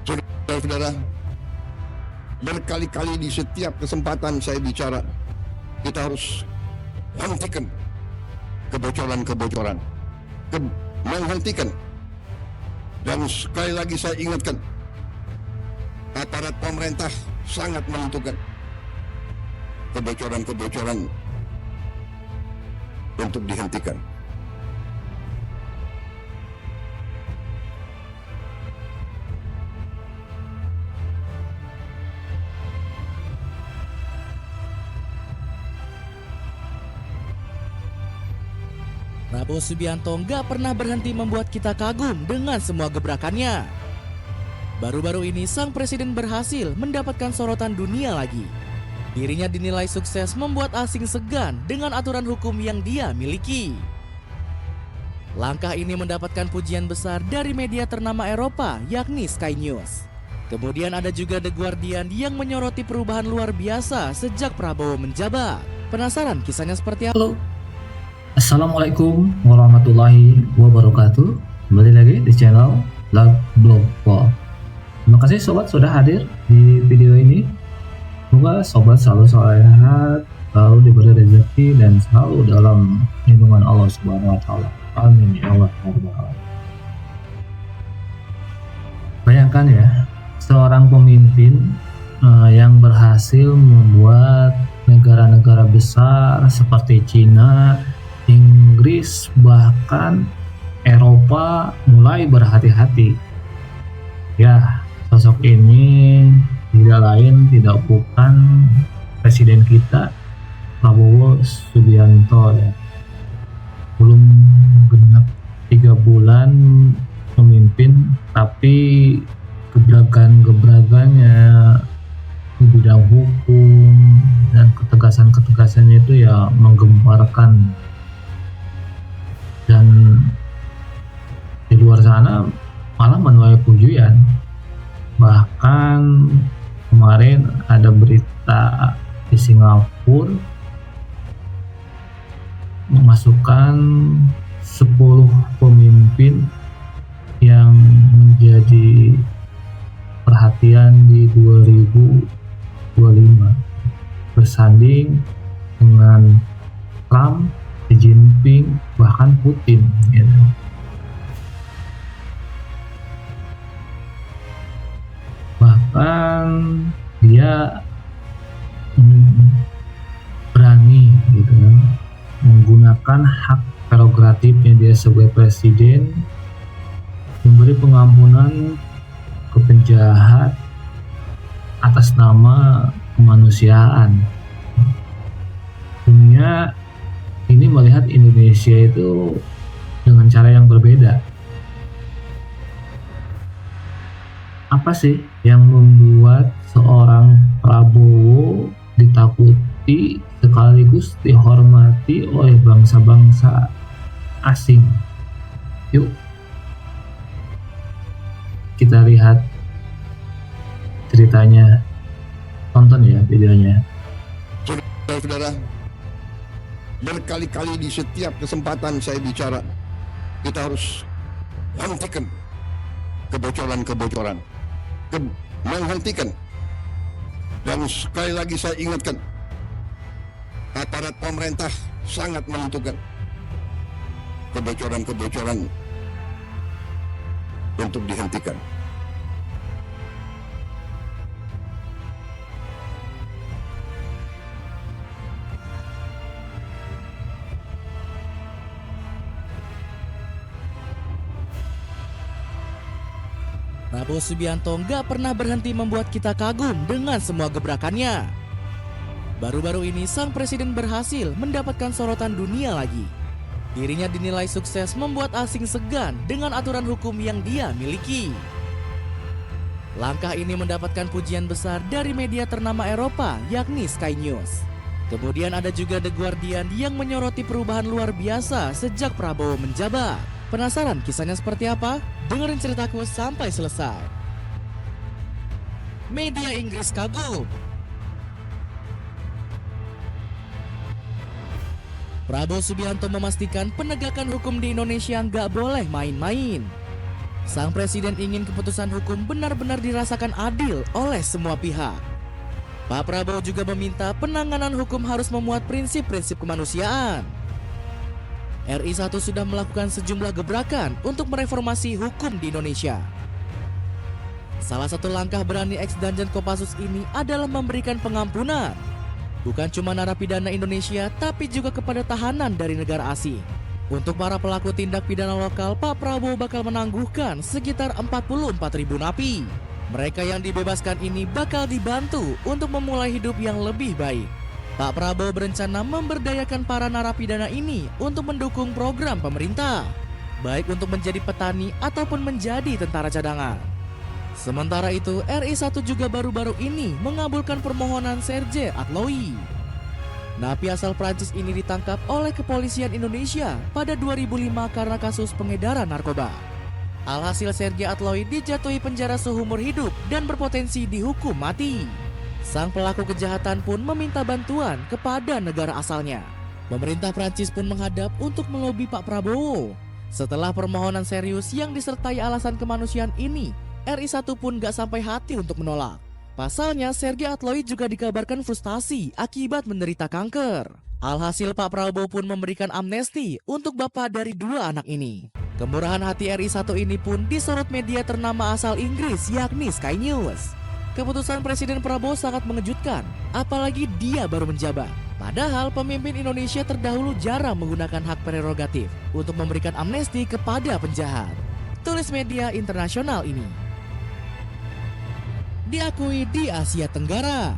Saudara-saudara, berkali-kali di setiap kesempatan saya bicara, kita harus hentikan kebocoran-kebocoran, menghentikan. Dan sekali lagi saya ingatkan, aparat pemerintah sangat menentukan kebocoran-kebocoran untuk dihentikan. Prabowo Subianto nggak pernah berhenti membuat kita kagum dengan semua gebrakannya. Baru-baru ini sang presiden berhasil mendapatkan sorotan dunia lagi. Dirinya dinilai sukses membuat asing segan dengan aturan hukum yang dia miliki. Langkah ini mendapatkan pujian besar dari media ternama Eropa yakni Sky News. Kemudian ada juga The Guardian yang menyoroti perubahan luar biasa sejak Prabowo menjabat. Penasaran kisahnya seperti apa? Halo, Assalamualaikum warahmatullahi wabarakatuh. Kembali lagi di channel Lag Blog Pol. Terima kasih sobat sudah hadir di video ini. Semoga sobat selalu sehat, selalu diberi rezeki dan selalu dalam lindungan Allah Subhanahu wa taala. Amin ya Allah. Bayangkan ya, seorang pemimpin yang berhasil membuat negara-negara besar seperti Cina, Inggris, bahkan Eropa mulai berhati-hati. Ya, sosok ini tidak lain tidak bukan presiden kita Prabowo Subianto ya. Belum genap 3 bulan memimpin, tapi gebrakannya di bidang hukum dan ketegasannya itu ya menggemparkan. Dan di luar sana malah menuai pujian. Bahkan kemarin ada berita di Singapura memasukkan 10 pemimpin yang menjadi perhatian di 2025 bersanding dengan Trump, Xi Jinping, bahkan Putin gitu. Bahkan dia berani gitu menggunakan hak prerogatifnya dia sebagai presiden, memberi pengampunan ke penjahat atas nama kemanusiaan. Dunia ini melihat Indonesia itu dengan cara yang berbeda. Apa sih yang membuat seorang Prabowo ditakuti sekaligus dihormati oleh bangsa-bangsa asing? Yuk kita lihat ceritanya, tonton ya videonya. Saudara-saudara, berkali-kali di setiap kesempatan saya bicara, kita harus hentikan kebocoran-kebocoran, menghentikan. Dan sekali lagi saya ingatkan, aparat pemerintah sangat menentukan kebocoran-kebocoran untuk dihentikan. Prabowo Subianto nggak pernah berhenti membuat kita kagum dengan semua gebrakannya. Baru-baru ini sang presiden berhasil mendapatkan sorotan dunia lagi. Dirinya dinilai sukses membuat asing segan dengan aturan hukum yang dia miliki. Langkah ini mendapatkan pujian besar dari media ternama Eropa yakni Sky News. Kemudian ada juga The Guardian yang menyoroti perubahan luar biasa sejak Prabowo menjabat. Penasaran kisahnya seperti apa? Dengerin ceritaku sampai selesai. Media Inggris kagum. Prabowo Subianto memastikan penegakan hukum di Indonesia nggak boleh main-main. Sang presiden ingin keputusan hukum benar-benar dirasakan adil oleh semua pihak. Pak Prabowo juga meminta penanganan hukum harus memuat prinsip-prinsip kemanusiaan. RI 1 sudah melakukan sejumlah gebrakan untuk mereformasi hukum di Indonesia. Salah satu langkah berani ex-Danjen Kopassus ini adalah memberikan pengampunan. Bukan cuma narapidana Indonesia, tapi juga kepada tahanan dari negara asing. Untuk para pelaku tindak pidana lokal, Pak Prabowo bakal menangguhkan sekitar 44.000 napi. Mereka yang dibebaskan ini bakal dibantu untuk memulai hidup yang lebih baik. Pak Prabowo berencana memberdayakan para narapidana ini untuk mendukung program pemerintah, baik untuk menjadi petani ataupun menjadi tentara cadangan. Sementara itu, RI 1 juga baru-baru ini mengabulkan permohonan Serge Atloui. Napi asal Prancis ini ditangkap oleh kepolisian Indonesia pada 2005 karena kasus pengedaran narkoba. Alhasil Serge Atloui dijatuhi penjara seumur hidup dan berpotensi dihukum mati. Sang pelaku kejahatan pun meminta bantuan kepada negara asalnya. Pemerintah Prancis pun menghadap untuk melobi Pak Prabowo. Setelah permohonan serius yang disertai alasan kemanusiaan ini, RI 1 pun gak sampai hati untuk menolak. Pasalnya, Serge Atloui juga dikabarkan frustasi akibat menderita kanker. Alhasil Pak Prabowo pun memberikan amnesti untuk bapak dari 2 anak ini. Kemurahan hati RI 1 ini pun disorot media ternama asal Inggris yakni Sky News. Keputusan Presiden Prabowo sangat mengejutkan, apalagi dia baru menjabat. Padahal pemimpin Indonesia terdahulu jarang menggunakan hak prerogatif untuk memberikan amnesti kepada penjahat. Tulis media internasional ini. Diakui di Asia Tenggara.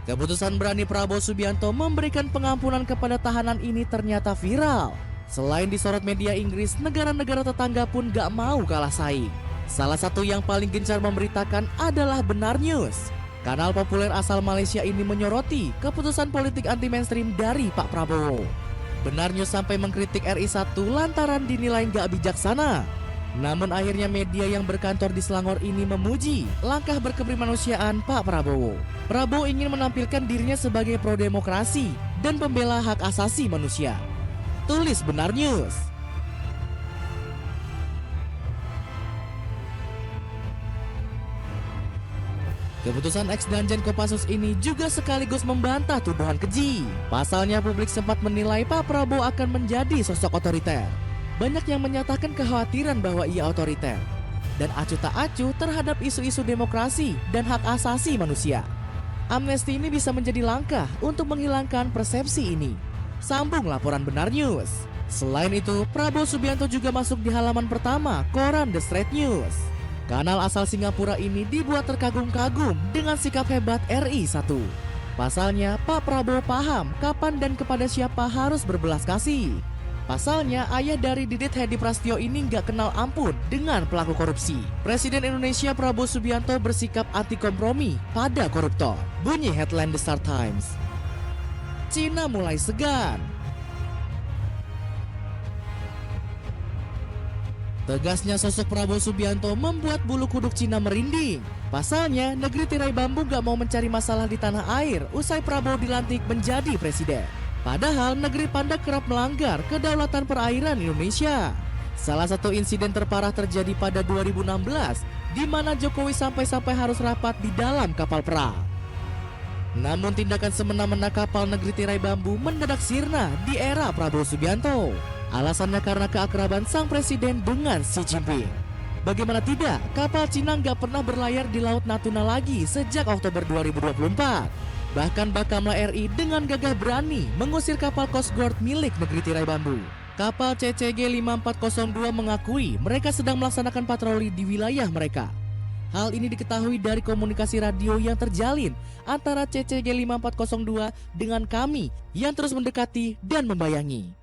Keputusan berani Prabowo Subianto memberikan pengampunan kepada tahanan ini ternyata viral. Selain disorot media Inggris, negara-negara tetangga pun gak mau kalah saing. Salah satu yang paling gencar memberitakan adalah Benar News. Kanal populer asal Malaysia ini menyoroti keputusan politik anti-mainstream dari Pak Prabowo. Benar News sampai mengkritik RI 1 lantaran dinilai gak bijaksana. Namun akhirnya media yang berkantor di Selangor ini memuji langkah berkemanusiaan Pak Prabowo. Prabowo ingin menampilkan dirinya sebagai pro-demokrasi dan pembela hak asasi manusia. Tulis Benar News. Keputusan ex-Danjen Kopassus ini juga sekaligus membantah tuduhan keji. Pasalnya publik sempat menilai Pak Prabowo akan menjadi sosok otoriter. Banyak yang menyatakan kekhawatiran bahwa ia otoriter dan acuh tak acuh terhadap isu-isu demokrasi dan hak asasi manusia. Amnesti ini bisa menjadi langkah untuk menghilangkan persepsi ini. Sambung laporan Benar News. Selain itu, Prabowo Subianto juga masuk di halaman pertama koran The Straits News. Kanal asal Singapura ini dibuat terkagum-kagum dengan sikap hebat RI 1. Pasalnya, Pak Prabowo paham kapan dan kepada siapa harus berbelas kasih. Pasalnya, ayah dari Didit Hedi Prasetyo ini gak kenal ampun dengan pelaku korupsi. Presiden Indonesia Prabowo Subianto bersikap anti kompromi pada koruptor. Bunyi headline The Star Times. Cina mulai segan. Tegasnya sosok Prabowo Subianto membuat bulu kuduk Cina merinding. Pasalnya, negeri tirai bambu gak mau mencari masalah di tanah air usai Prabowo dilantik menjadi presiden. Padahal negeri Panda kerap melanggar kedaulatan perairan Indonesia. Salah satu insiden terparah terjadi pada 2016, di mana Jokowi sampai-sampai harus rapat di dalam kapal perang. Namun tindakan semena-mena kapal negeri tirai bambu mendadak sirna di era Prabowo Subianto. Alasannya karena keakraban sang presiden dengan Xi Jinping. Bagaimana tidak, kapal Cina nggak pernah berlayar di Laut Natuna lagi sejak Oktober 2024. Bahkan Bakamla RI dengan gagah berani mengusir kapal Coast Guard milik negeri tirai bambu. Kapal CCG 5402 mengakui mereka sedang melaksanakan patroli di wilayah mereka. Hal ini diketahui dari komunikasi radio yang terjalin antara CCG 5402 dengan kami yang terus mendekati dan membayangi.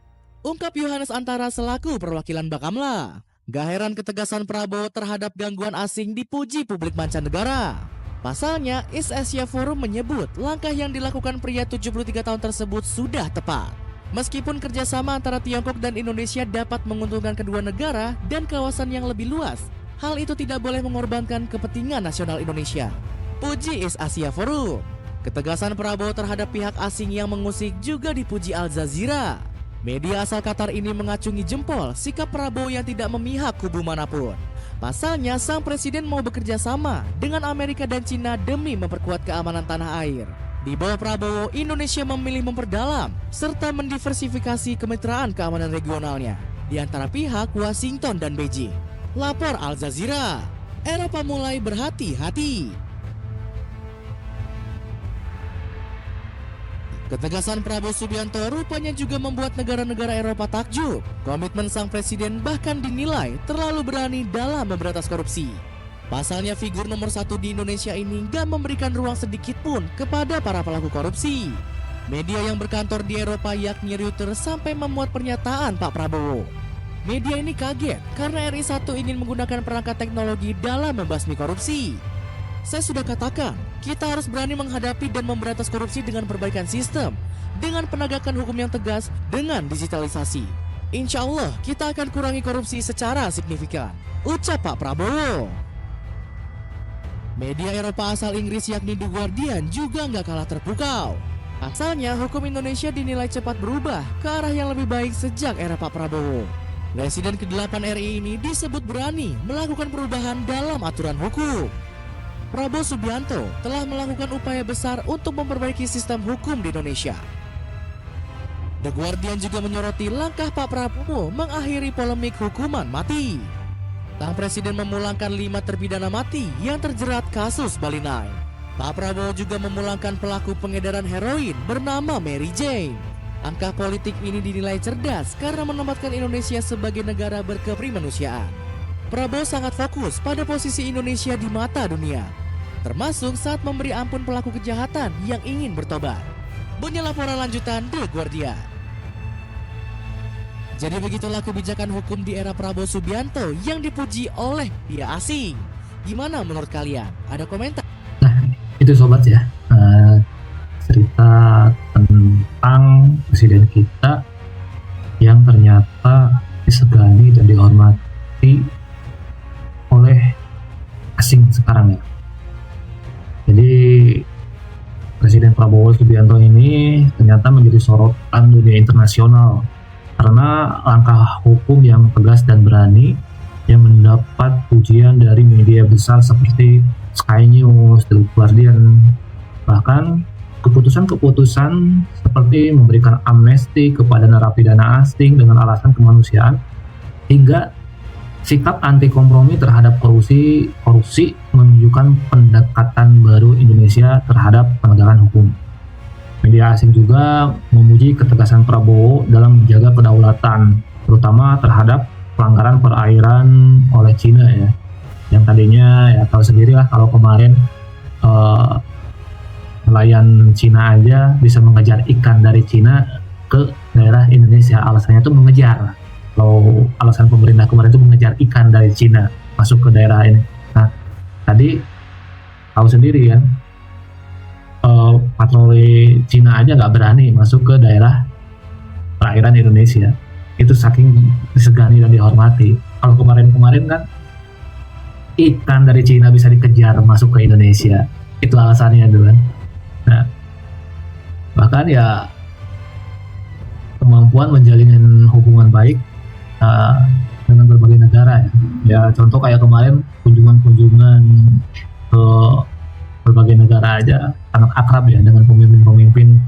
Ungkap Yohanes Antara selaku perwakilan Bakamla. Gak heran ketegasan Prabowo terhadap gangguan asing dipuji publik mancanegara. Pasalnya, East Asia Forum menyebut langkah yang dilakukan pria 73 tahun tersebut sudah tepat. Meskipun kerjasama antara Tiongkok dan Indonesia dapat menguntungkan kedua negara dan kawasan yang lebih luas, hal itu tidak boleh mengorbankan kepentingan nasional Indonesia. Puji East Asia Forum. Ketegasan Prabowo terhadap pihak asing yang mengusik juga dipuji Al Jazeera. Media asal Qatar ini mengacungi jempol sikap Prabowo yang tidak memihak kubu manapun. Pasalnya, sang presiden mau bekerja sama dengan Amerika dan Cina demi memperkuat keamanan tanah air. Di bawah Prabowo, Indonesia memilih memperdalam serta mendiversifikasi kemitraan keamanan regionalnya di antara pihak Washington dan Beijing. Lapor Al Jazeera, Eropa mulai berhati-hati. Ketegasan Prabowo Subianto rupanya juga membuat negara-negara Eropa takjub. Komitmen sang presiden bahkan dinilai terlalu berani dalam memberantas korupsi. Pasalnya, figur nomor 1 di Indonesia ini gak memberikan ruang sedikit pun kepada para pelaku korupsi. Media yang berkantor di Eropa yakni Reuters sampai memuat pernyataan Pak Prabowo. Media ini kaget karena RI1 ingin menggunakan perangkat teknologi dalam membasmi korupsi. Saya sudah katakan, kita harus berani menghadapi dan memberantas korupsi dengan perbaikan sistem, dengan penegakan hukum yang tegas, dengan digitalisasi. Insya Allah, kita akan kurangi korupsi secara signifikan, ucap Pak Prabowo. Media Eropa asal Inggris yakni The Guardian juga nggak kalah terpukau. Asalnya, hukum Indonesia dinilai cepat berubah ke arah yang lebih baik sejak era Pak Prabowo. Presiden ke-8 RI ini disebut berani melakukan perubahan dalam aturan hukum. Prabowo Subianto telah melakukan upaya besar untuk memperbaiki sistem hukum di Indonesia. The Guardian juga menyoroti langkah Pak Prabowo mengakhiri polemik hukuman mati. Sang presiden memulangkan 5 terpidana mati yang terjerat kasus Bali 9. Pak Prabowo juga memulangkan pelaku pengedaran heroin bernama Mary Jane. Langkah politik ini dinilai cerdas karena menempatkan Indonesia sebagai negara berkeprimanusiaan. Prabowo sangat fokus pada posisi Indonesia di mata dunia, termasuk saat memberi ampun pelaku kejahatan yang ingin bertobat. Bunyi laporan lanjutan The Guardian. Jadi begitulah kebijakan hukum di era Prabowo Subianto yang dipuji oleh media asing. Gimana menurut kalian? Ada komentar? Nah, itu sobat ya, cerita tentang presiden kita yang ternyata disegani dan dihormati oleh asing sekarang ya. Jadi Presiden Prabowo Subianto ini ternyata menjadi sorotan dunia internasional karena langkah hukum yang tegas dan berani yang mendapat pujian dari media besar seperti Sky News, The Guardian. Bahkan keputusan-keputusan seperti memberikan amnesti kepada narapidana asing dengan alasan kemanusiaan, hingga sikap anti kompromi terhadap korupsi menunjukkan pendekatan baru Indonesia terhadap penegakan hukum. Media asing juga memuji ketegasan Prabowo dalam menjaga kedaulatan, terutama terhadap pelanggaran perairan oleh Cina ya. Yang tadinya ya tahu sendiri lah kalau kemarin nelayan Cina aja bisa mengejar ikan dari Cina ke daerah Indonesia, alasannya itu mengejar. Kalau alasan pemerintah kemarin itu mengejar ikan dari Cina masuk ke daerah ini. Nah, tadi tahu sendiri kan, patroli Cina aja nggak berani masuk ke daerah perairan Indonesia. Itu saking disegani dan dihormati. Kalau kemarin-kemarin kan ikan dari Cina bisa dikejar masuk ke Indonesia. Itu alasannya itu kan. Nah, bahkan ya kemampuan menjalin hubungan baik dengan berbagai negara ya. Contoh kayak kemarin kunjungan ke berbagai negara aja sangat akrab ya dengan pemimpin-pemimpin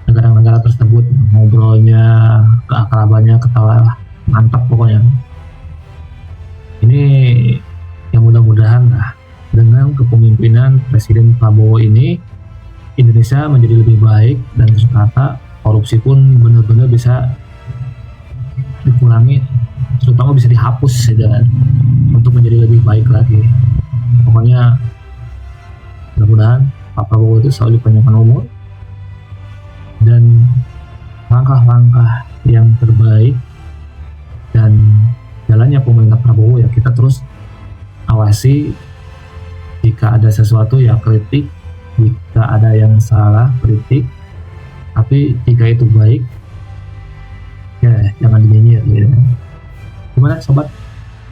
negara-negara tersebut. Ngobrolnya, keakrabannya, ketawa mantap pokoknya. Ini yang mudah-mudahan lah dengan kepemimpinan Presiden Prabowo ini Indonesia menjadi lebih baik dan tertata, korupsi pun benar-benar bisa dikurangi, terutama bisa dihapus ya, untuk menjadi lebih baik lagi. Pokoknya mudah-mudahan Pak Prabowo itu selalu panjangkan umur dan langkah-langkah yang terbaik dan jalannya pemerintah Prabowo ya kita terus awasi. Jika ada sesuatu ya kritik, jika ada yang salah kritik, tapi jika itu baik ya jangan dinyinyir gitu. Gimana sobat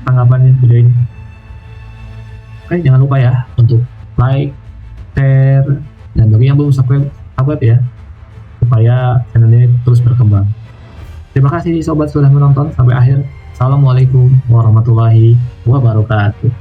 tanggapannya video ini? Oke, jangan lupa ya untuk like, share, dan bagi yang belum subscribe ya supaya channel ini terus berkembang. Terima kasih sobat sudah menonton sampai akhir. Assalamualaikum warahmatullahi wabarakatuh.